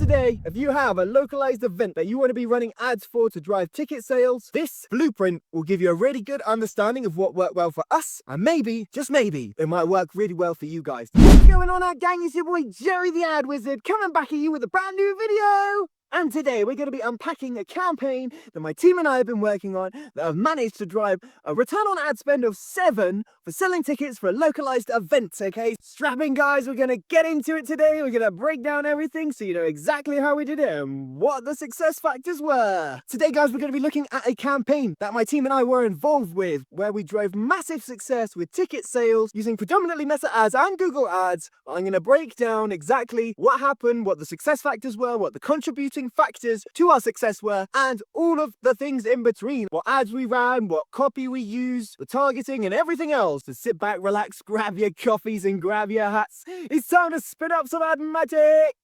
today, if you have a localized event that you want to be running ads for to drive ticket sales, this blueprint will give you a really good understanding of what worked well for us, and maybe, just maybe, it might work really well for you guys. What's going on, gang? It's your boy Jerry the Ad Wizard coming back at you with a brand new video. And today we're going to be unpacking a campaign that my team and I have been working on that have managed to drive a return on ad spend of 7 for selling tickets for a localized event, okay? Strap in, guys, we're going to get into it today. We're going to break down everything so you know exactly how we did it and what the success factors were. Today, guys, we're going to be looking at a campaign that my team and I were involved with where we drove massive success with ticket sales using predominantly Meta ads and Google ads. I'm going to break down exactly what happened, what the success factors were, what the contributing factors to our success were, and all of the things in between. What ads we ran, what copy we used, the targeting, and everything else. To sit back, relax, grab your coffees and grab your hats. It's time to spin up some ad magic!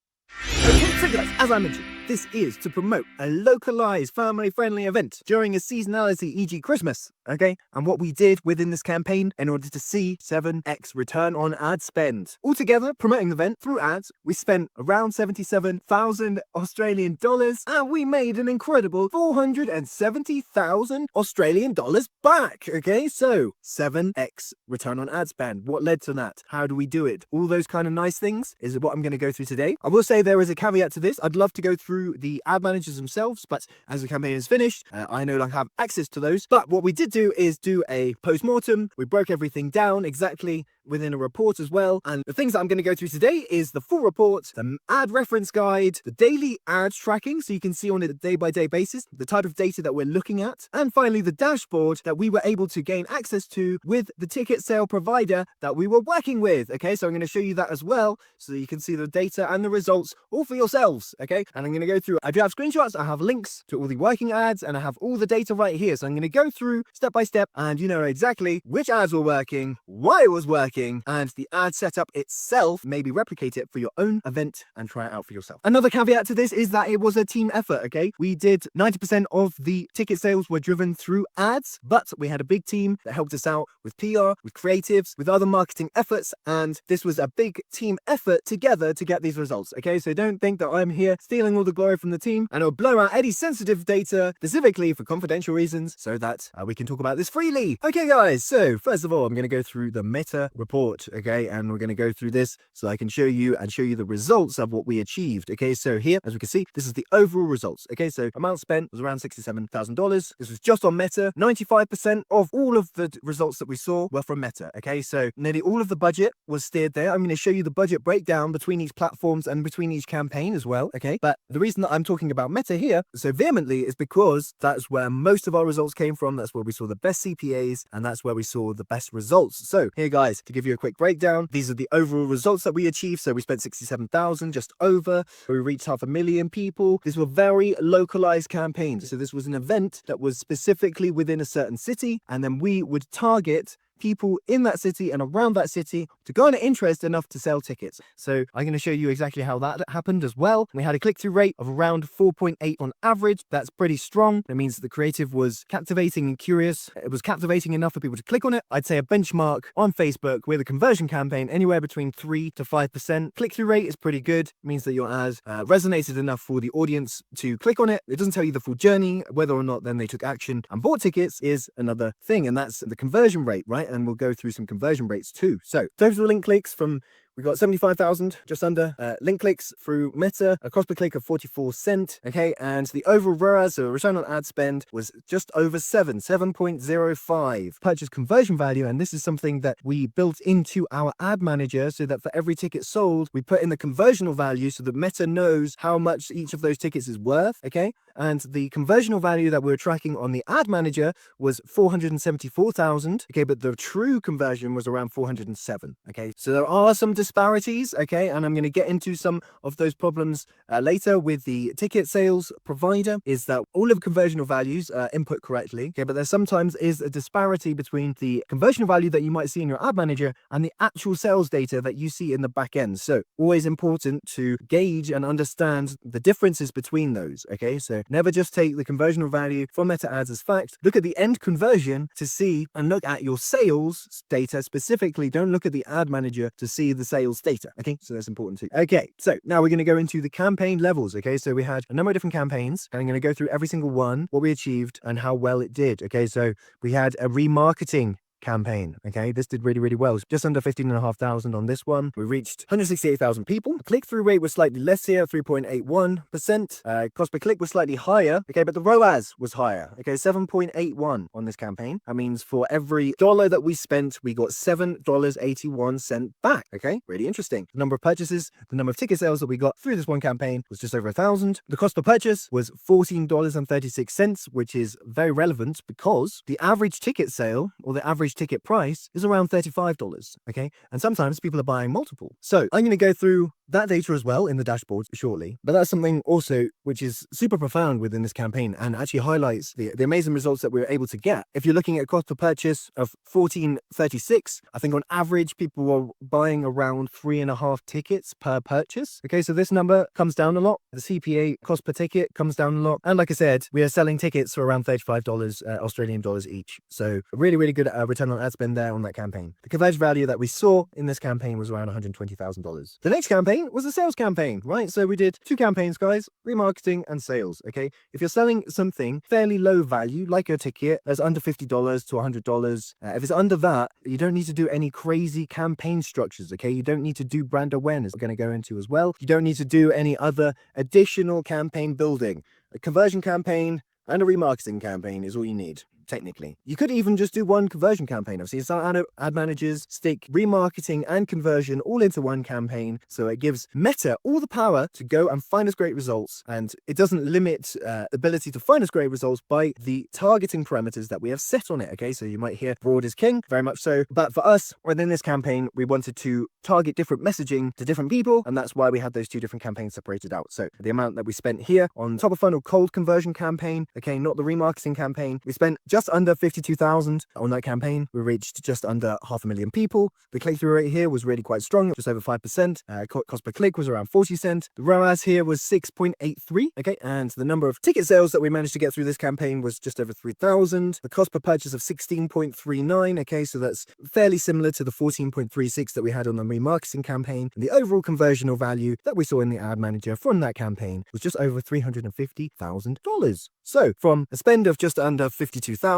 Okay, so guys, as I mentioned, this is to promote a localized, family-friendly event during a seasonality, e.g. Christmas, okay? And what we did within this campaign in order to see 7x return on ad spend. Altogether, promoting the event through ads, we spent around 77,000 Australian dollars, and we made an incredible 470,000 Australian dollars back, okay? So, 7x return on ad spend. What led to that? How do we do it? All those kind of nice things is what I'm going to go through today. I will say there is a caveat to this. I'd love to go through the ad managers themselves, but as the campaign is finished, I no longer have access to those. But what we did do is do a post-mortem. We broke everything down exactly within a report as well. And the things that I'm going to go through today is the full report, the ad reference guide, the daily ad tracking, so you can see on a day-by-day basis the type of data that we're looking at, and finally the dashboard that we were able to gain access to with the ticket sale provider that we were working with. Okay, so I'm going to show you that as well, so that you can see the data and the results all for yourselves. Okay, and I'm going to go through, I do have screenshots, I have links to all the working ads, and I have all the data right here. So I'm going to go through step by step, and you know exactly which ads were working, why it was working, and the ad setup itself. Maybe replicate it for your own event and try it out for yourself. Another caveat to this is that it was a team effort, okay? We did 90% of the ticket sales were driven through ads, but we had a big team that helped us out with PR, with creatives, with other marketing efforts, and this was a big team effort together to get these results, okay? So don't think that I'm here stealing all the glory from the team, and I'll blow out any sensitive data specifically for confidential reasons so that we can talk about this freely. Okay, guys, so first of all, I'm going to go through the Meta report, okay, and we're going to go through this so I can show you the results of what we achieved. Okay, so here, as we can see, this is the overall results. Okay, so amount spent was around $67,000. This was just on Meta. 95% of all of the results that we saw were from Meta. Okay, so nearly all of the budget was steered there. I'm going to show you the budget breakdown between each platforms and between each campaign as well. Okay, but the reason that I'm talking about Meta here so vehemently is because that's where most of our results came from. That's where we saw the best CPAs, and that's where we saw the best results. So here, guys, to give you a quick breakdown, these are the overall results that we achieved. So we spent 67,000 just over. We reached 500,000 people. These were very localized campaigns. So this was an event that was specifically within a certain city, and then we would target people in that city and around that city to garner interest enough to sell tickets. So I'm going to show you exactly how that happened as well. We had a click-through rate of around 4.8 on average. That's pretty strong. That means that the creative was captivating and curious. It was captivating enough for people to click on it. I'd say a benchmark on Facebook with a conversion campaign anywhere between 3 to 5%. Click-through rate is pretty good. It means that your ad resonated enough for the audience to click on it. It doesn't tell you the full journey. Whether or not then they took action and bought tickets is another thing, and that's the conversion rate, right? And we'll go through some conversion rates too. So total link clicks from, we got 75,000, just under, link clicks through Meta, a cost per click of 44 cents, okay, and the overall ROAS, so return on ad spend, was just over 7.05. Purchase conversion value, and this is something that we built into our ad manager so that for every ticket sold, we put in the conversional value so that Meta knows how much each of those tickets is worth, okay, and the conversional value that we were tracking on the ad manager was 474,000, okay, but the true conversion was around 407, okay, so there are some disparities, okay, and I'm going to get into some of those problems later with the ticket sales provider, is that all of conversional values are input correctly, okay, but there sometimes is a disparity between the conversion value that you might see in your ad manager and the actual sales data that you see in the back end. So always important to gauge and understand the differences between those, okay, so Never just take the conversion value from meta ads as fact. Look at the end conversion to see and look at your sales data specifically. Don't look at the ad manager to see the sales data. Okay, so that's important too. Okay, so now we're going to go into the campaign levels. Okay, so we had a number of different campaigns, and I'm going to go through every single one, what we achieved and how well it did. Okay, so we had a remarketing campaign. Okay, this did really well. Just under 15,500 on this one. We reached 168,000 people. The click-through rate was slightly less here, 3.81%. Cost per click was slightly higher. Okay, but the ROAS was higher. Okay, 7.81 on this campaign. That means for every dollar that we spent, we got $7.81 back. Okay, really interesting. The number of purchases, the number of ticket sales that we got through this one campaign was just over 1,000. The cost per purchase was $14.36, which is very relevant because the average ticket sale or the average ticket price is around $35, okay? And sometimes people are buying multiple. So I'm going to go through that data as well in the dashboard shortly, but that's something also which is super profound within this campaign and actually highlights the amazing results that we were able to get. If you're looking at cost per purchase of $14.36, I think on average people were buying around 3.5 tickets per purchase. Okay, so this number comes down a lot. The CPA cost per ticket comes down a lot. And like I said, we are selling tickets for around $35 Australian dollars each. So really good return on ad spend there on that campaign. The conversion value that we saw in this campaign was around $120,000. The next campaign was a sales campaign, right? So we did 2 campaigns, guys, remarketing and sales. Okay, if you're selling something fairly low value, like a ticket that's under $50 to $100, if it's under that, you don't need to do any crazy campaign structures. Okay, you don't need to do brand awareness. We're going to go into as well. You don't need to do any other additional campaign building. A conversion campaign and a remarketing campaign is all you need. Technically, you could even just do one conversion campaign. I've seen some ad managers stick remarketing and conversion all into one campaign, so it gives Meta all the power to go and find us great results, and it doesn't limit ability to find us great results by the targeting parameters that we have set on it. Okay, so you might hear broad is king, very much so, but for us within this campaign we wanted to target different messaging to different people, and that's why we had those 2 different campaigns separated out. So the amount that we spent here on top of funnel cold conversion campaign, okay, not the remarketing campaign, we spent just under 52,000 on that campaign. We reached just under 500,000 people. The click-through rate here was really quite strong, just over 5%. Cost per click was around 40 cents. The ROAS here was 6.83. Okay, and the number of ticket sales that we managed to get through this campaign was just over 3,000. The cost per purchase of 16.39. Okay, so that's fairly similar to the 14.36 that we had on the remarketing campaign. And the overall conversional value that we saw in the ad manager from that campaign was just over $350,000. So from a spend of just under 52,000,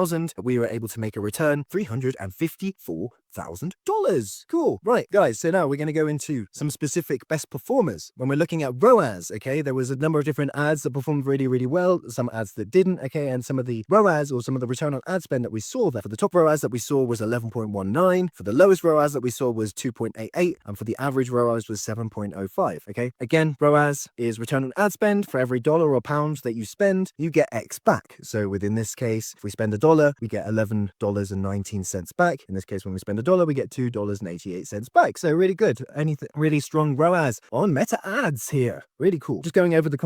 we were able to make a return $354,000. Cool. Right, guys, so now we're going to go into some specific best performers. When we're looking at ROAS, okay, there was a number of different ads that performed really well, some ads that didn't, okay, and some of the ROAS or some of the return on ad spend that we saw there. For the top ROAS that we saw was 11.19, for the lowest ROAS that we saw was 2.88, and for the average ROAS was 7.05, okay? Again, ROAS is return on ad spend. For every dollar or pound that you spend, you get X back. So within this case, if we spend $1, we get $11.19 back. In this case, when we spend $1, we get $2.88 back. So really good. Anything really strong ROAS on Meta ads here. Really cool. Just going over the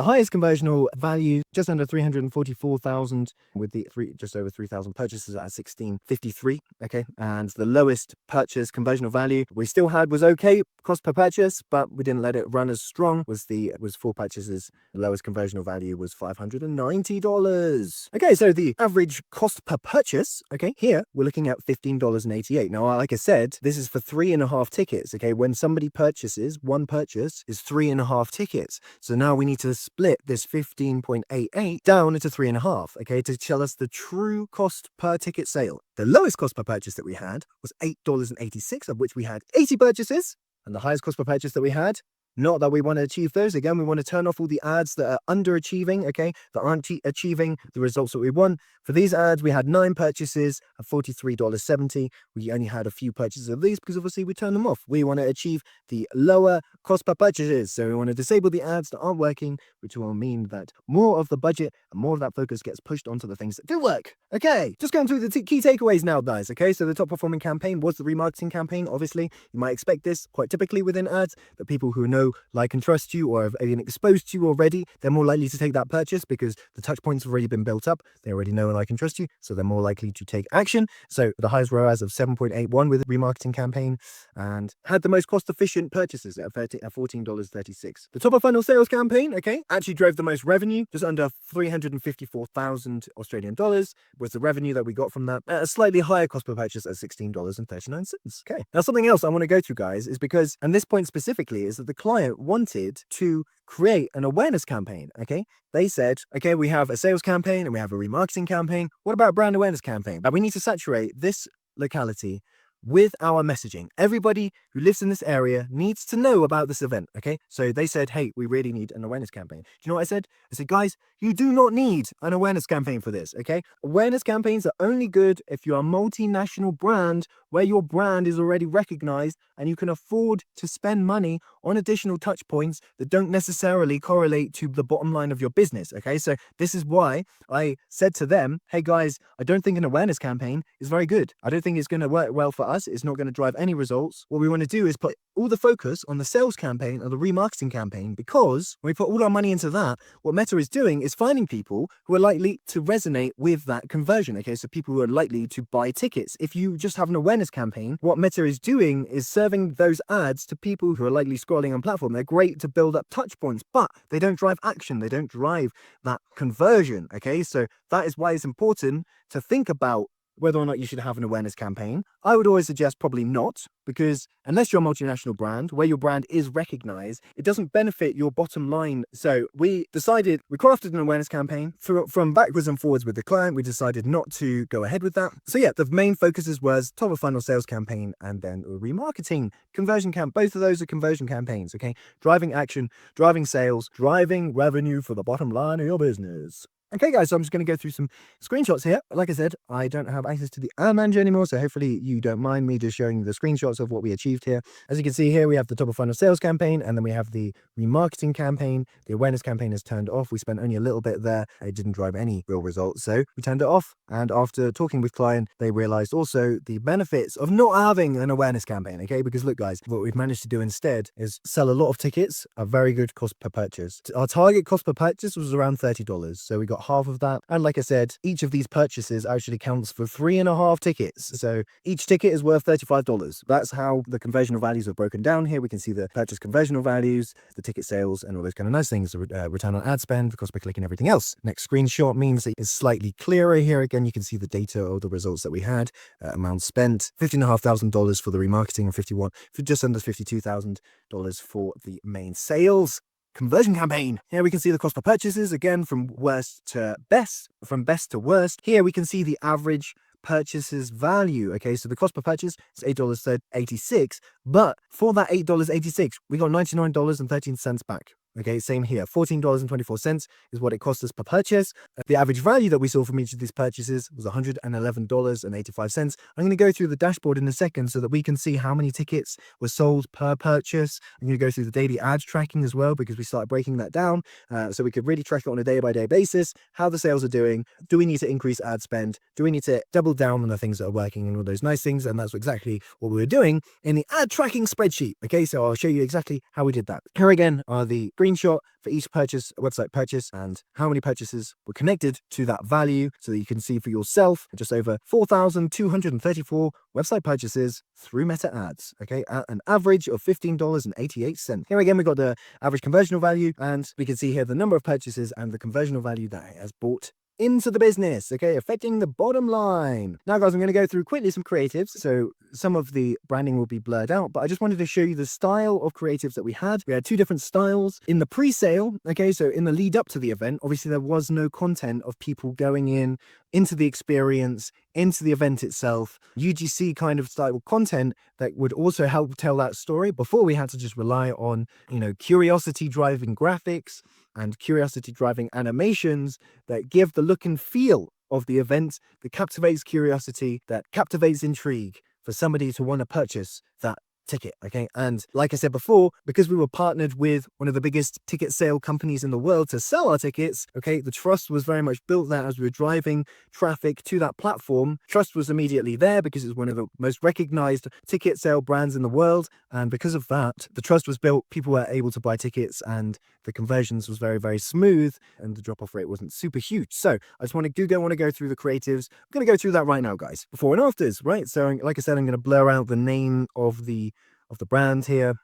highest conversional value, just under 344,000 with the just over 3,000 purchases at 1653. Okay, and the lowest purchase conversional value we still had was okay, cost per purchase, but we didn't let it run as strong. Was 4 purchases. The lowest conversional value was $590. Okay, so the average cost per purchase. Okay, here we're looking at $15.88. Now, like I said, this is for 3.5 tickets. Okay, when somebody purchases, one purchase is 3.5 tickets. So now we need to split this 15.88 down into 3.5, okay, to tell us the true cost per ticket sale. The lowest cost per purchase that we had was $8.86, of which we had 80 purchases, and the highest cost per purchase that we had, not that we want to achieve those. Again, we want to turn off all the ads that are underachieving, okay, that aren't achieving the results that we want. For these ads, we had 9 purchases at $43.70. We only had a few purchases of these because obviously we turned them off. We want to achieve the lower cost per purchases. So we want to disable the ads that aren't working, which will mean that more of the budget and more of that focus gets pushed onto the things that do work. Okay, just going through the key takeaways now, guys. Okay, so the top performing campaign was the remarketing campaign. Obviously, you might expect this quite typically within ads, but people who know know, like, and trust you or have been exposed to you already, they're more likely to take that purchase because the touch points have already been built up. They already know and like and trust you, so they're more likely to take action. So the highest ROAS of 7.81 with a remarketing campaign, and had the most cost-efficient purchases at $14.36. The top of funnel sales campaign, okay, actually drove the most revenue, just under 354,000 Australian dollars was the revenue that we got from that, at a slightly higher cost per purchase at $16.39. Okay, now something else I want to go through, guys, is because, and this point specifically, is that the client wanted to create an awareness campaign. Okay, they said, okay, we have a sales campaign and we have a remarketing campaign. What about a brand awareness campaign? Now we need to saturate this locality with our messaging. Everybody who lives in this area needs to know about this event. Okay, so they said, hey, we really need an awareness campaign. Do you know what I said? I said, guys, you do not need an awareness campaign for this. Okay, awareness campaigns are only good if you're a multinational brand where your brand is already recognized and you can afford to spend money on additional touch points that don't necessarily correlate to the bottom line of your business. Okay, so this is why I said to them, hey guys, I don't think an awareness campaign is very good. I don't think it's going to work well for us. It's not going to drive any results. What we want to do is put all the focus on the sales campaign or the remarketing campaign, because when we put all our money into that, what Meta is doing is finding people who are likely to resonate with that conversion. Okay, so people who are likely to buy tickets. If you just have an awareness campaign, what Meta is doing is serving those ads to people who are likely scrolling on platform. They're great to build up touch points, but they don't drive action. They don't drive that conversion. Okay, so that is why it's important to think about whether or not you should have an awareness campaign. I would always suggest probably not, because unless you're a multinational brand where your brand is recognized, it doesn't benefit your bottom line. So we crafted an awareness campaign from backwards and forwards with the client. We decided not to go ahead with that. So yeah, the main focuses was top of funnel sales campaign and then remarketing conversion camp. Both of those are conversion campaigns. Okay, driving action, driving sales, driving revenue for the bottom line of your business. Okay, guys, so I'm just going to go through some screenshots here. Like I said, I don't have access to the ad manager anymore, so hopefully you don't mind me just showing you the screenshots of what we achieved here. As you can see here, we have the top of funnel sales campaign, and then we have the remarketing campaign. The awareness campaign is turned off. We spent only a little bit there. It didn't drive any real results, so we turned it off. And after talking with client, they realized also the benefits of not having an awareness campaign, okay? Because look, guys, what we've managed to do instead is sell a lot of tickets, a very good cost per purchase. Our target cost per purchase was around $30, so we got half of that. And like I said, each of these purchases actually counts for 3.5 tickets. So each ticket is worth $35. That's how the conversional values are broken down here. We can see the purchase conversional values, the ticket sales, and all those kind of nice things, the return on ad spend, the cost per click, and everything else. Next screenshot means it is slightly clearer here. Again, you can see the data of the results that we had. Amount spent, $15,500 for the remarketing and for just under $52,000 for the main sales conversion campaign. Here we can see the cost per purchases, again, from worst to best, from best to worst. Here we can see the average purchases value. Okay, so the cost per purchase is $8.86, but for that $8.86, we got $99.13 back. Okay, same here. $14.24 is what it cost us per purchase. The average value that we saw from each of these purchases was $111.85. I'm going to go through the dashboard in a second so that we can see how many tickets were sold per purchase. I'm going to go through the daily ads tracking as well, because we started breaking that down so we could really track it on a day-by-day basis, how the sales are doing. Do we need to increase ad spend? Do we need to double down on the things that are working and all those nice things? And that's exactly what we were doing in the ad tracking spreadsheet. Okay, so I'll show you exactly how we did that. Here again are the screenshot for each purchase, website purchase, and how many purchases were connected to that value, so that you can see for yourself just over 4,234 website purchases through Meta ads. Okay, at an average of $15.88. Here again, we got the average conversional value, and we can see here the number of purchases and the conversional value that it has brought into the business, okay, affecting the bottom line. Now, guys, I'm going to go through quickly some creatives. So some of the branding will be blurred out, but I just wanted to show you the style of creatives that we had. We had two different styles in the pre-sale. Okay, so in the lead up to the event, obviously there was no content of people going into the experience, into the event itself, UGC kind of style content that would also help tell that story. Before, we had to just rely on, curiosity driving graphics and curiosity driving animations that give the look and feel of the event, that captivates curiosity, that captivates intrigue for somebody to want to purchase that ticket, okay? And like I said before, because we were partnered with one of the biggest ticket sale companies in the world to sell our tickets, okay, the trust was very much built there as we were driving traffic to that platform. Trust was immediately there because it's one of the most recognized ticket sale brands in the world. And because of that, the trust was built, people were able to buy tickets and the conversions was very, very smooth and the drop-off rate wasn't super huge. So I just want to go through the creatives. I'm going to go through that right now, guys. Before and afters, right? So like I said, I'm going to blur out the name of the brand here.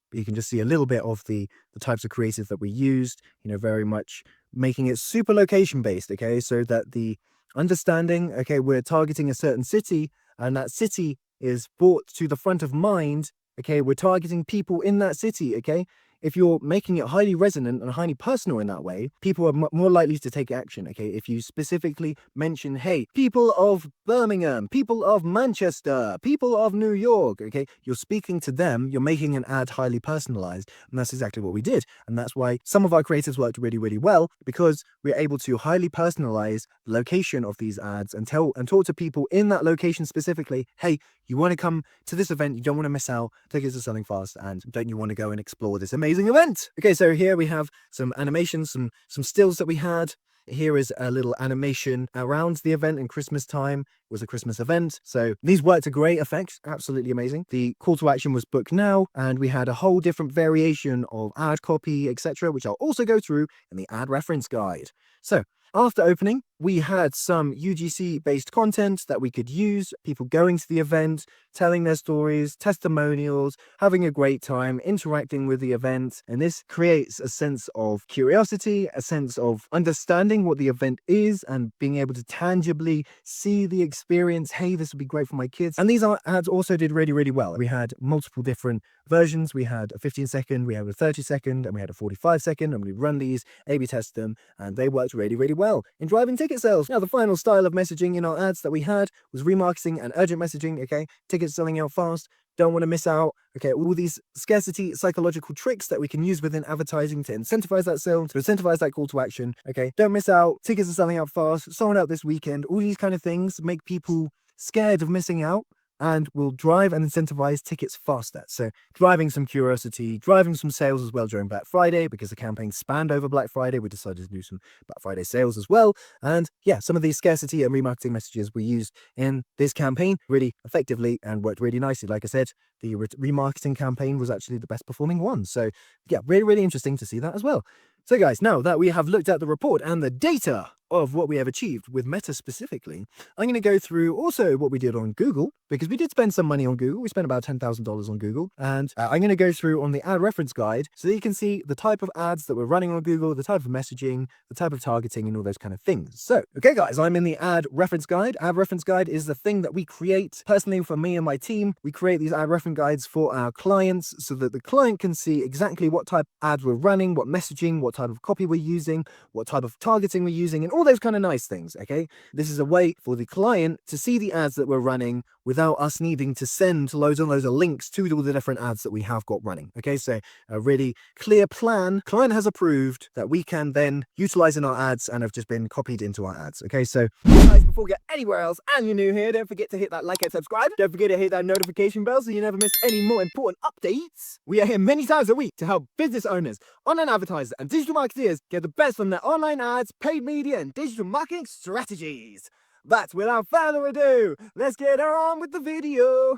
But you can just see a little bit of the types of creative that we used, you know, very much making it super location based, okay? So that the understanding, okay, we're targeting a certain city and that city is brought to the front of mind, okay? We're targeting people in that city, okay? If you're making it highly resonant and highly personal in that way, people are more likely to take action, okay? If you specifically mention, hey, people of Birmingham, people of Manchester, people of New York, okay? You're speaking to them, you're making an ad highly personalized, and that's exactly what we did. And that's why some of our creatives worked really, really well, because we're able to highly personalize the location of these ads and talk to people in that location specifically, hey, you want to come to this event, you don't want to miss out, tickets are selling fast, and don't you want to go and explore this amazing event? Okay, so here we have some animations, some stills that we had. Here is a little animation around the event in Christmas time. It was a Christmas event. So these worked to great effect. Absolutely amazing. The call to action was book now, and we had a whole different variation of ad copy, etc., which I'll also go through in the ad reference guide. So after opening, we had some UGC-based content that we could use, people going to the event, telling their stories, testimonials, having a great time, interacting with the event. And this creates a sense of curiosity, a sense of understanding what the event is and being able to tangibly see the experience. Hey, this would be great for my kids. And these ads also did really, really well. We had multiple different versions. We had a 15-second, we had a 30-second, and we had a 45-second, and we run these, A/B test them, and they worked really, really well in driving ticket sales. Now, the final style of messaging in our ads that we had was remarketing and urgent messaging, okay? Tickets selling out fast, don't want to miss out, okay? All these scarcity psychological tricks that we can use within advertising to incentivize that sale, to incentivize that call to action, okay? Don't miss out, tickets are selling out fast, sold out this weekend. All these kind of things make people scared of missing out and will drive and incentivize tickets faster. So driving some curiosity, driving some sales as well during Black Friday, because the campaign spanned over Black Friday. We decided to do some Black Friday sales as well. And yeah, some of these scarcity and remarketing messages we used in this campaign really effectively and worked really nicely. Like I said, the remarketing campaign was actually the best performing one. So yeah, really, really interesting to see that as well. So guys, now that we have looked at the report and the data of what we have achieved with Meta specifically, I'm going to go through also what we did on Google, because we did spend some money on Google. We spent about $10,000 on Google, and I'm going to go through on the ad reference guide so that you can see the type of ads that we're running on Google, the type of messaging, the type of targeting, and all those kind of things. So, okay guys, I'm in the ad reference guide. Ad reference guide is the thing that we create personally for me and my team. We create these ad reference guides for our clients so that the client can see exactly what type of ads we're running, what messaging, what type of copy we're using, what type of targeting we're using, and all those kind of nice things, okay? This is a way for the client to see the ads that we're running without us needing to send loads and loads of links to all the different ads that we have got running, okay? So a really clear plan. Client has approved that we can then utilize in our ads and have just been copied into our ads, okay? So guys, before we get anywhere else and you're new here, don't forget to hit that like and subscribe. Don't forget to hit that notification bell so you never miss any more important updates. We are here many times a week to help business owners, online advertisers, and digital marketeers get the best from their online ads, paid media, and digital marketing strategies. But without further ado, let's get on with the video.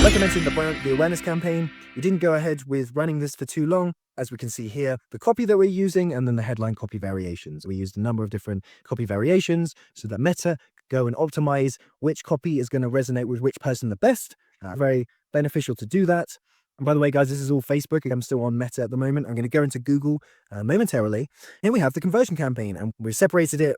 Like I mentioned, the awareness campaign, we didn't go ahead with running this for too long. As we can see here, the copy that we're using and then the headline copy variations. We used a number of different copy variations so that Meta could go and optimize which copy is going to resonate with which person the best. Very beneficial to do that. And by the way, guys, this is all Facebook. I'm still on Meta at the moment. I'm going to go into Google momentarily. Here we have the conversion campaign, and we've separated it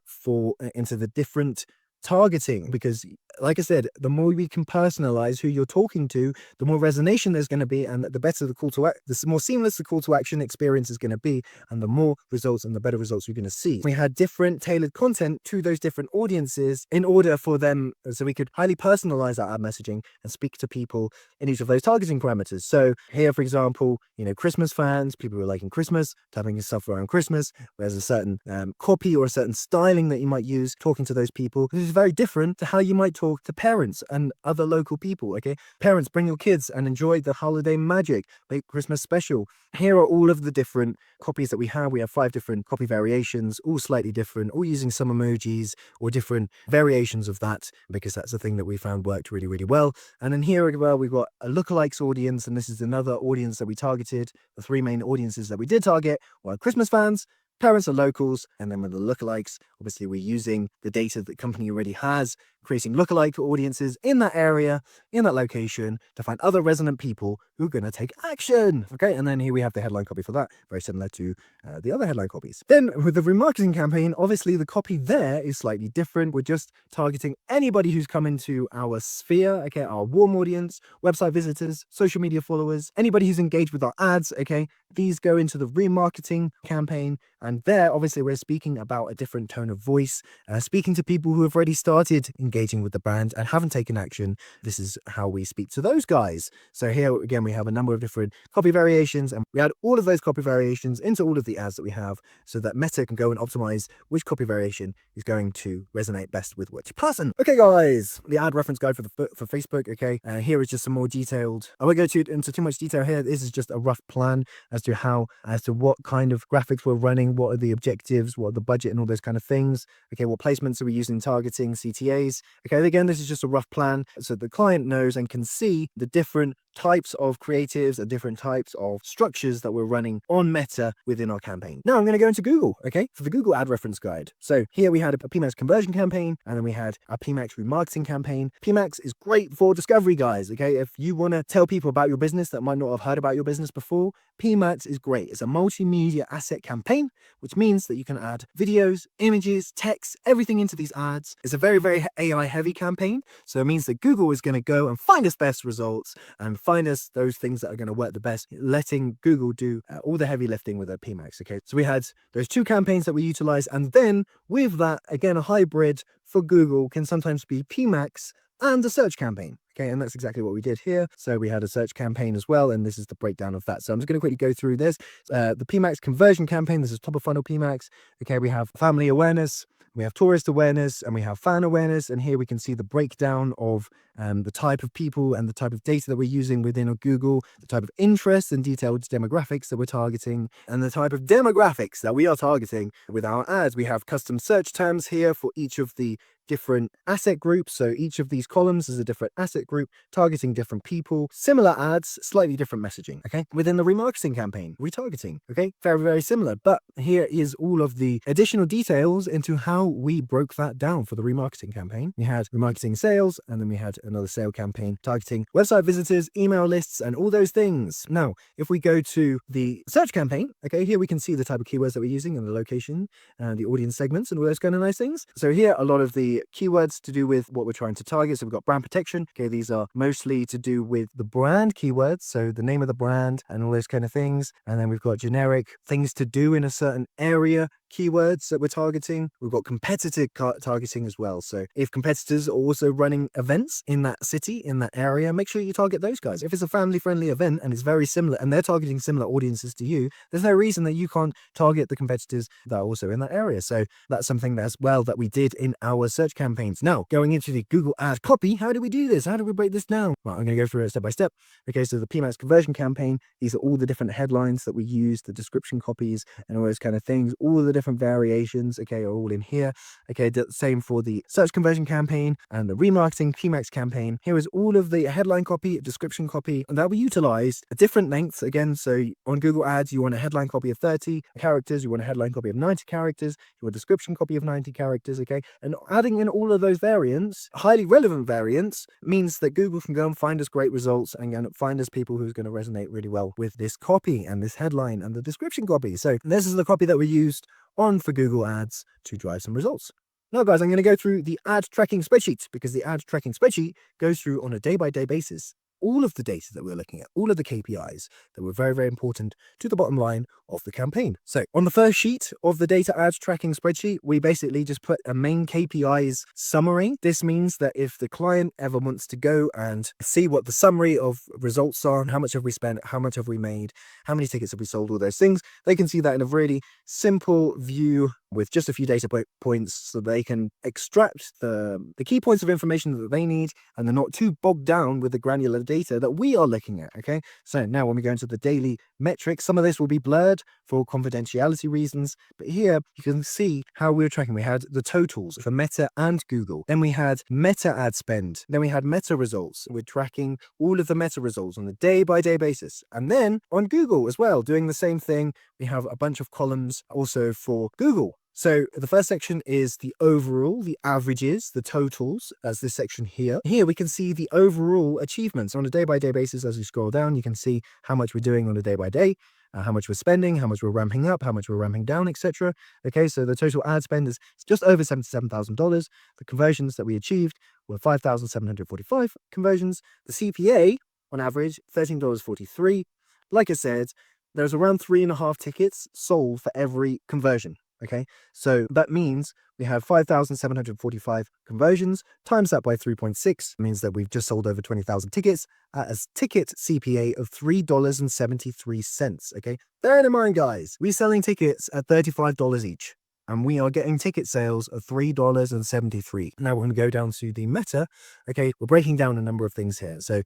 into the different targeting, because like I said, the more we can personalize who you're talking to, the more resonation there's going to be, and the better the more seamless the call to action experience is going to be, and the more results and the better results we're going to see. We had different tailored content to those different audiences in order for them, so we could highly personalize our ad messaging and speak to people in each of those targeting parameters. So here, for example, Christmas fans, people who are liking Christmas, typing stuff around Christmas, there's a certain copy or a certain styling that you might use talking to those people. This is very different to how you might talk talk to parents and other local people, okay? Parents, bring your kids and enjoy the holiday magic, make Christmas special. Here are all of the different copies that we have. We have 5 different copy variations, all slightly different, all using some emojis or different variations of that, because that's the thing that we found worked really, really well. And then here as well, we've got a lookalikes audience, and this is another audience that we targeted. The 3 main audiences that we did target were Christmas fans, parents and locals, and then with the lookalikes, obviously we're using the data that the company already has, creating lookalike audiences in that area, in that location, to find other resonant people who are going to take action. Okay, and then here we have the headline copy for that, very similar to the other headline copies. Then with the remarketing campaign, obviously the copy there is slightly different. We're just targeting anybody who's come into our sphere, okay, our warm audience, website visitors, social media followers, anybody who's engaged with our ads, okay. These go into the remarketing campaign, and there obviously we're speaking about a different tone of voice, speaking to people who have already started engaging with the brand and haven't taken action. This is how we speak to those guys. So here again we have a number of different copy variations, and we add all of those copy variations into all of the ads that we have, so that Meta can go and optimize which copy variation is going to resonate best with which person. Okay guys, the ad reference guide for Facebook. Okay, here is just some more detailed. I won't go into too much detail here. This is just a rough plan as to what kind of graphics we're running, what are the objectives, what are the budget, and all those kind of things. Okay, what placements are we using, targeting, CTAs. Okay, again, this is just a rough plan so the client knows and can see the different types of creatives and different types of structures that we're running on Meta within our campaign. Now I'm going to go into Google, okay, for the Google ad reference guide. So here we had a PMAX conversion campaign, and then we had a PMAX remarketing campaign. PMAX is great for discovery, guys, okay? If you want to tell people about your business that might not have heard about your business before, PMAX is great. It's a multimedia asset campaign, which means that you can add videos, images, text, everything into these ads. It's a very, very AI heavy campaign. So it means that Google is going to go and find us best results and find us those things that are going to work the best, letting Google do all the heavy lifting with their PMAX. Okay, so we had those 2 campaigns that we utilized, and then with that, again, a hybrid for Google can sometimes be PMAX and a search campaign. Okay, and that's exactly what we did here. So we had a search campaign as well, and this is the breakdown of that. So I'm just going to quickly go through this. The PMAX conversion campaign, this is top of funnel PMAX. Okay, we have family awareness, we have tourist awareness, and we have fan awareness. And here we can see the breakdown of the type of people and the type of data that we're using within Google, the type of interests and detailed demographics that we're targeting, and the type of demographics that we are targeting with our ads. We have custom search terms here for each of the different asset groups. So each of these columns is a different asset group targeting different people, similar ads, slightly different messaging. Okay, within the remarketing campaign, retargeting. Okay, very, very similar, but here is all of the additional details into how we broke that down for the remarketing campaign. We had remarketing sales, and then we had another sale campaign targeting website visitors, email lists, and all those things. Now, if we go to the search campaign, okay, here we can see the type of keywords that we're using and the location and the audience segments and all those kind of nice things. So here, a lot of the keywords to do with what we're trying to target. So we've got brand protection. Okay, these are mostly to do with the brand keywords, so the name of the brand and all those kind of things. And then we've got generic things to do in a certain area keywords that we're targeting. We've got competitive targeting as well. So if competitors are also running events in that city, in that area, make sure you target those guys. If it's a family-friendly event and it's very similar and they're targeting similar audiences to you, there's no reason that you can't target the competitors that are also in that area. So that's something as well that we did in our search campaigns. Now, going into the Google ad copy, how do we do this? How do we break this down? Well, I'm going to go through it step by step. Okay, so the PMAX conversion campaign, these are all the different headlines that we use, the description copies and all those kind of things. All the different variations, okay, are all in here. Okay, the same for the search conversion campaign and the remarketing PMAX campaign. Here is all of the headline copy, description copy, and that we utilized at different lengths. Again, so on Google Ads, you want a headline copy of 30 characters, you want a headline copy of 90 characters, you want a description copy of 90 characters, okay? And adding in all of those variants, highly relevant variants, means that Google can go and find us great results and go and find us people who's going to resonate really well with this copy and this headline and the description copy. So this is the copy that we used on for Google Ads to drive some results. Now guys, I'm going to go through the ad tracking spreadsheet, because the ad tracking spreadsheet goes through on a day-by-day basis all of the data that we're looking at, all of the KPIs that were very, very important to the bottom line of the campaign. So on the first sheet of the data ads tracking spreadsheet, we basically just put a main KPIs summary. This means that if the client ever wants to go and see what the summary of results are, how much have we spent, how much have we made, how many tickets have we sold, all those things, they can see that in a really simple view with just a few data points so they can extract the key points of information that they need, and they're not too bogged down with the granular data that we are looking at, okay? So now when we go into the daily metrics, some of this will be blurred for confidentiality reasons, but here you can see how we were tracking. We had the totals for Meta and Google. Then we had Meta ad spend. Then we had Meta results. We're tracking all of the Meta results on a day-by-day basis. And then on Google as well, doing the same thing, we have a bunch of columns also for Google. So the first section is the overall, the averages, the totals, as this section here. Here we can see the overall achievements on a day-by-day basis. As you scroll down, you can see how much we're doing on a day-by-day, how much we're spending, how much we're ramping up, how much we're ramping down, etc. Okay, so the total ad spend is just over $77,000. The conversions that we achieved were 5,745 conversions. The CPA, on average, $13.43. Like I said, there's around 3.5 tickets sold for every conversion. Okay, so that means we have 5,745 conversions, times that by 3.6 means that we've just sold over 20,000 tickets at a ticket CPA of $3.73. Okay, bear in mind, guys, we're selling tickets at $35 each, and we are getting ticket sales of $3.73. Now we're going to go down to the Meta. Okay, we're breaking down a number of things here. So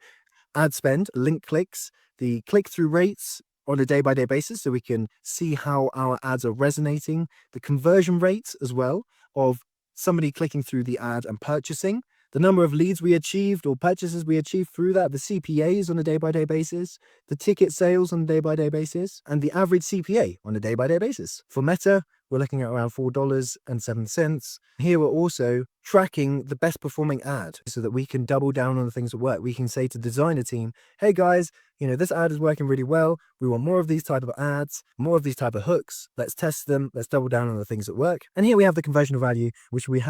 ad spend, link clicks, the click-through rates on a day-by-day basis, so we can see how our ads are resonating, the conversion rates as well of somebody clicking through the ad and purchasing, the number of leads we achieved or purchases we achieved through that, the CPAs on a day-by-day basis, the ticket sales on a day-by-day basis, and the average CPA on a day-by-day basis. For Meta, we're looking at around $4.07. Here we're also tracking the best performing ad so that we can double down on the things that work. We can say to the designer team, hey guys, this ad is working really well. We want more of these type of ads, more of these type of hooks. Let's test them. Let's double down on the things that work. And here we have the conversion value, which we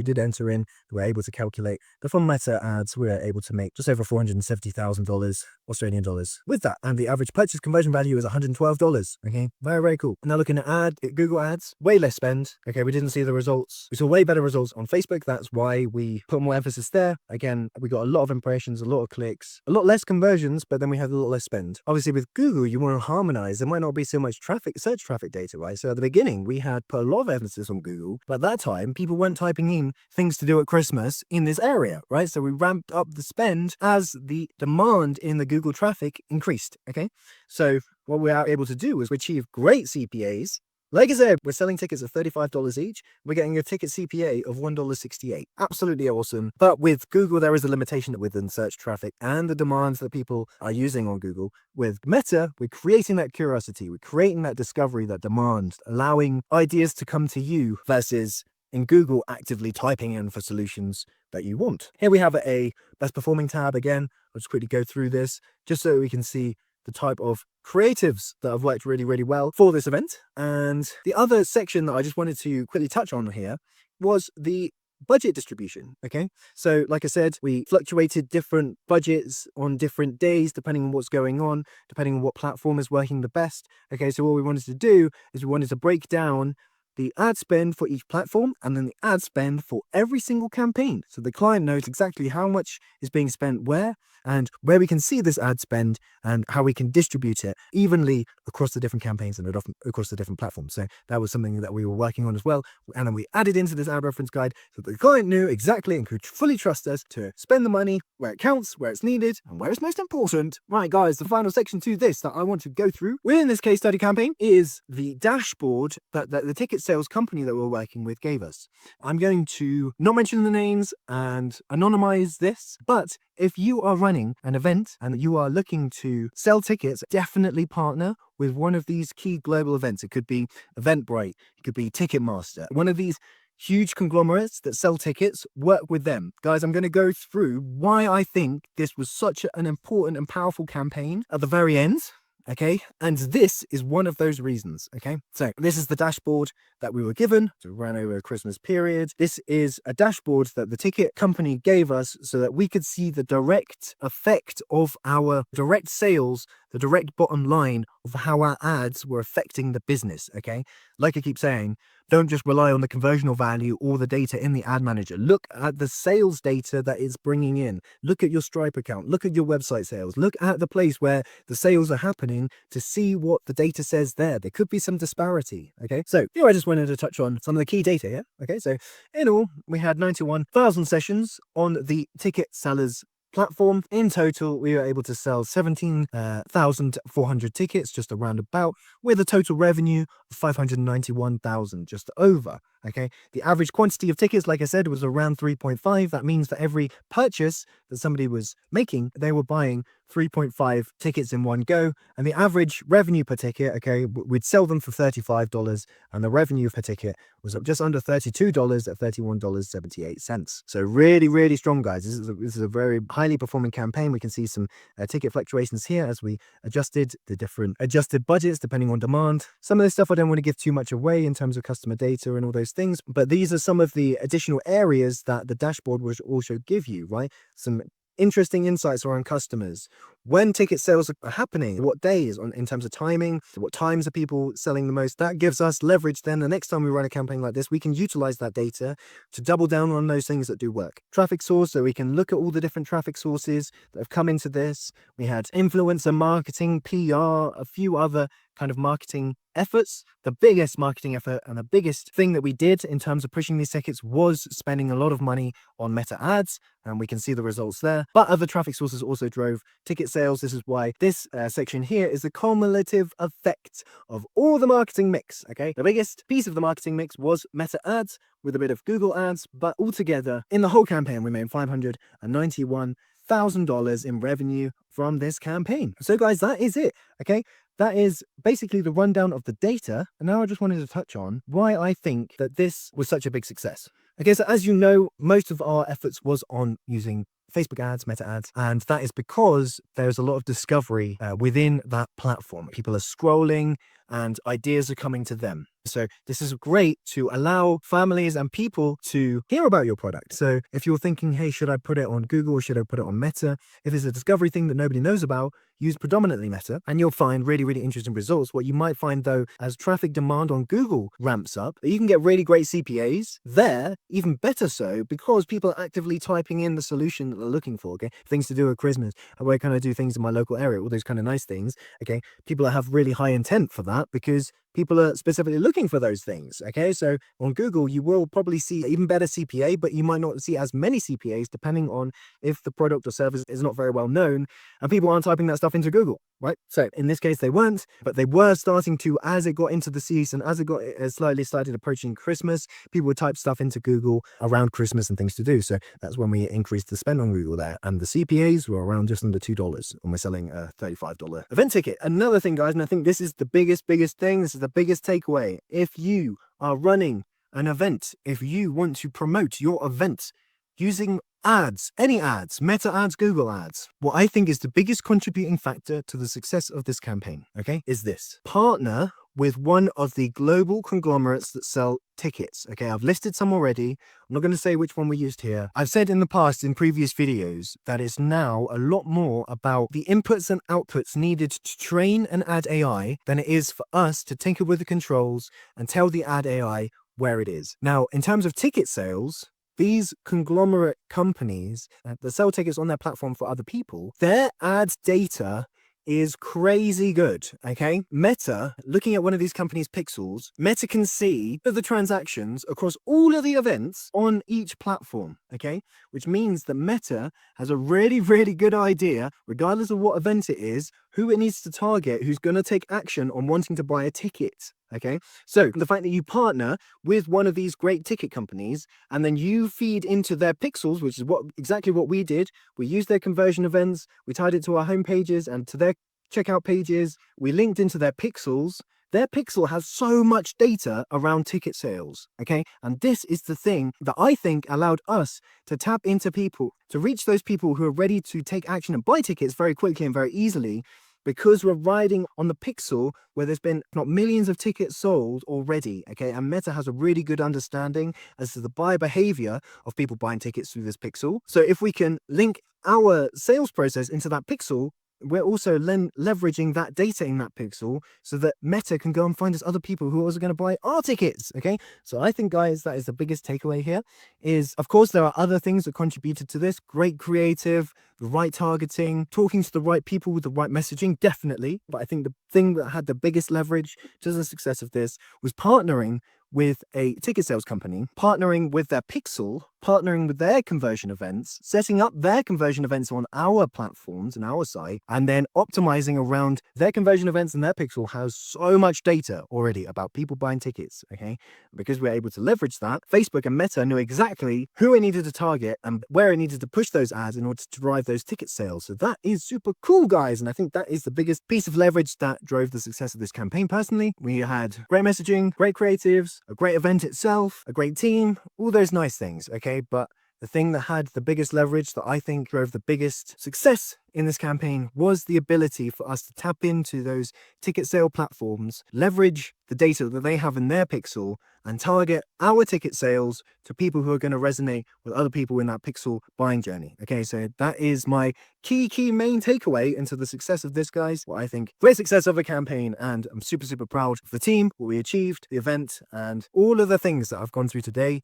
did enter in. We're able to calculate that from Meta ads, we're able to make just over $470,000 Australian dollars with that. And the average purchase conversion value is $112. Okay, very, very cool. Now looking at Google ads, way less spend. Okay, we didn't see the results. We saw way better results on Facebook. That's why we put more emphasis there. Again, we got a lot of impressions, a lot of clicks, a lot less conversions, but then we had a lot less spend. Obviously with Google, you want to harmonize. There might not be so much search traffic data, right? So at the beginning, we had put a lot of emphasis on Google, but at that time, people weren't typing in things to do at Christmas in this area, right? So we ramped up the spend as the demand in the Google traffic increased, okay? So what we are able to do is we achieve great CPAs. Like I said, we're selling tickets at $35 each. We're getting a ticket CPA of $1.68. Absolutely awesome. But with Google, there is a limitation within search traffic and the demands that people are using on Google. With Meta, we're creating that curiosity. We're creating that discovery, that demand, allowing ideas to come to you versus in Google actively typing in for solutions that you want. Here we have a best performing tab again. I'll just quickly go through this just so we can see the type of creatives that have worked really, really well for this event. And the other section that I just wanted to quickly touch on here was the budget distribution. Okay, so like I said, we fluctuated different budgets on different days depending on what's going on, depending on what platform is working the best. Okay, so what we wanted to do is we wanted to break down the ad spend for each platform and then the ad spend for every single campaign, so the client knows exactly how much is being spent where and where we can see this ad spend and how we can distribute it evenly across the different campaigns and across the different platforms. So that was something that we were working on as well, and then we added into this ad reference guide so that the client knew exactly and could fully trust us to spend the money where it counts, where it's needed, and where it's most important. Right guys, the final section to this that I want to go through within this case study campaign is the dashboard that the ticket sales company that we're working with gave us. I'm going to not mention the names and anonymize this, but if you are running an event and you are looking to sell tickets, definitely partner with one of these key global events. It could be Eventbrite, it could be Ticketmaster, one of these huge conglomerates that sell tickets. Work with them. Guys, I'm going to go through why I think this was such an important and powerful campaign at the very end. Okay, and this is one of those reasons. Okay, so this is the dashboard that we were given to run over a Christmas period. This is a dashboard that the ticket company gave us so that we could see the direct effect of our direct sales the direct bottom line of how our ads were affecting the business, okay? Like I keep saying, don't just rely on the conversional value or the data in the ad manager. Look at the sales data that it's bringing in. Look at your Stripe account. Look at your website sales. Look at the place where the sales are happening to see what the data says there. There could be some disparity, okay? So here I just wanted to touch on some of the key data here, okay? So in all, we had 91,000 sessions on the ticket sellers platform. In total, we were able to sell 17,400 tickets, just around about, with a total revenue of 591,000, just over. Okay, the average quantity of tickets, like I said, was around 3.5. That means for every purchase that somebody was making, they were buying 3.5 tickets in one go. And the average revenue per ticket, okay, we'd sell them for $35, and the revenue per ticket was up just under $32 at $31.78. So really, really strong, guys. This is a very highly performing campaign. We can see some ticket fluctuations here as we adjusted the different adjusted budgets depending on demand. Some of this stuff I don't want to give too much away in terms of customer data and all those things, but these are some of the additional areas that the dashboard will also give you, right? Some interesting insights around customers, when ticket sales are happening, what days, in terms of timing, what times are people selling the most. That gives us leverage. Then the next time we run a campaign like this, we can utilize that data to double down on those things that do work. Traffic source, so we can look at all the different traffic sources that have come into this. We had influencer marketing, PR, a few other kind of marketing efforts. The biggest marketing effort and the biggest thing that we did in terms of pushing these tickets was spending a lot of money on meta ads, and we can see the results there. But other traffic sources also drove ticket sales. This is why this section here is the cumulative effect of all the marketing mix, okay? The biggest piece of the marketing mix was meta ads with a bit of Google ads, but altogether in the whole campaign, we made $591,000 in revenue from this campaign. So guys, that is it, okay? That is basically the rundown of the data. And now I just wanted to touch on why I think that this was such a big success. Okay, so as you know, most of our efforts was on using Facebook ads, meta ads, and that is because there's a lot of discovery within that platform. People are scrolling and ideas are coming to them. So this is great to allow families and people to hear about your product. So if you're thinking, hey, should I put it on Google or should I put it on Meta? If it's a discovery thing that nobody knows about, use predominantly Meta and you'll find really, really interesting results. What you might find though, as traffic demand on Google ramps up, you can get really great CPAs there, even better so, because people are actively typing in the solution that they're looking for, okay? Things to do at Christmas, where can I do things in my local area, all those kind of nice things, okay? People that have really high intent for that because people are specifically looking for those things, okay? So on Google, you will probably see even better CPA, but you might not see as many CPAs depending on if the product or service is not very well known and people aren't typing that stuff into Google, right? So in this case, they weren't, but they were starting to, as it got into the season, as it got slightly started approaching Christmas, people would type stuff into Google around Christmas and things to do. So that's when we increased the spend on Google there. And the CPAs were around just under $2 when we're selling a $35 event ticket. Another thing, guys, and I think this is the biggest thing, this is the biggest takeaway. If you are running an event, if you want to promote your event using ads, any ads, meta ads, Google ads, what I think is the biggest contributing factor to the success of this campaign, okay, is this. Partner with one of the global conglomerates that sell tickets. Okay, I've listed some already. I'm not going to say which one we used here. I've said in the past, in previous videos, that it's now a lot more about the inputs and outputs needed to train an ad AI than it is for us to tinker with the controls and tell the ad AI where it is. Now, in terms of ticket sales, these conglomerate companies that sell tickets on their platform for other people, their ads data is crazy good, okay? Meta, looking at one of these companies' pixels, Meta can see the transactions across all of the events on each platform, okay? Which means that Meta has a really, really good idea, regardless of what event it is, who it needs to target, who's going to take action on wanting to buy a ticket. Okay, so the fact that you partner with one of these great ticket companies and then you feed into their pixels, which is exactly what we did. We used their conversion events, we tied it to our home pages and to their checkout pages. We linked into their pixels. Their pixel has so much data around ticket sales, okay? And this is the thing that I think allowed us to tap into people, to reach those people who are ready to take action and buy tickets very quickly and very easily, because we're riding on the pixel where there's been not millions of tickets sold already, okay? And Meta has a really good understanding as to the buyer behavior of people buying tickets through this pixel. So if we can link our sales process into that pixel, we're also leveraging that data in that pixel so that Meta can go and find us other people who are also going to buy our tickets. Okay, so I think, guys, that is the biggest takeaway here. Is, of course, there are other things that contributed to this. Great creative, the right targeting, talking to the right people with the right messaging, definitely. But I think the thing that had the biggest leverage to the success of this was partnering with a ticket sales company, partnering with their pixel, partnering with their conversion events, setting up their conversion events on our platforms and our site, and then optimizing around their conversion events. And their pixel has so much data already about people buying tickets, okay? Because we're able to leverage that, Facebook and Meta knew exactly who it needed to target and where it needed to push those ads in order to drive those ticket sales. So that is super cool, guys. And I think that is the biggest piece of leverage that drove the success of this campaign. Personally, we had great messaging, great creatives, a great event itself, a great team, all those nice things, okay? But the thing that had the biggest leverage, that I think drove the biggest success in this campaign, was the ability for us to tap into those ticket sale platforms, leverage the data that they have in their pixel, and target our ticket sales to people who are going to resonate with other people in that pixel buying journey. Okay, so that is my key main takeaway into the success of this, guys. What I think great success of a campaign, and I'm super proud of the team, what we achieved, the event, and all of the things that I've gone through today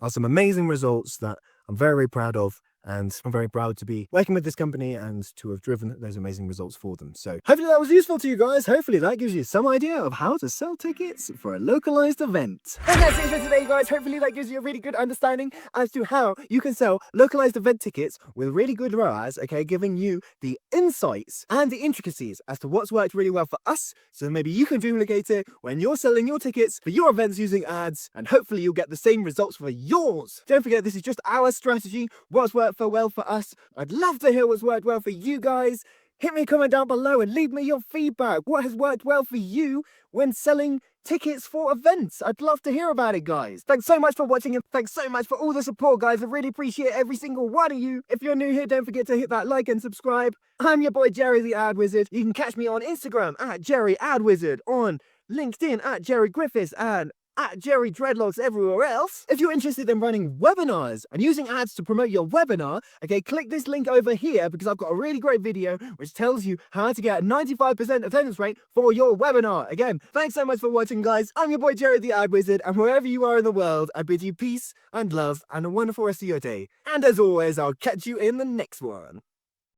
are some amazing results that I'm very proud of. And I'm very proud to be working with this company and to have driven those amazing results for them. So hopefully that was useful to you guys. Hopefully that gives you some idea of how to sell tickets for a localized event. And that's it for today, guys. Hopefully that gives you a really good understanding as to how you can sell localized event tickets with really good ROAS, okay, giving you the insights and the intricacies as to what's worked really well for us. So maybe you can duplicate it when you're selling your tickets for your events using ads, and hopefully you'll get the same results for yours. Don't forget, this is just our strategy. What's worked well for us. I'd love to hear what's worked well for you guys. Hit me a comment down below and leave me your feedback. What has worked well for you when selling tickets for events? I'd love to hear about it, guys. Thanks so much for watching, and thanks so much for all the support, guys. I really appreciate every single one of you. If you're new here, don't forget to hit that like and subscribe. I'm your boy Jerry the Ad Wizard. You can catch me on Instagram at Jerry Ad Wizard, on LinkedIn at Jerry Griffiths, and at Jerry Dreadlocks everywhere else. If you're interested in running webinars and using ads to promote your webinar, okay, click this link over here, because I've got a really great video which tells you how to get a 95% attendance rate for your webinar. Again, thanks so much for watching, guys. I'm your boy Jerry the Ad Wizard, and wherever you are in the world, I bid you peace and love and a wonderful rest of your day. And as always, I'll catch you in the next one.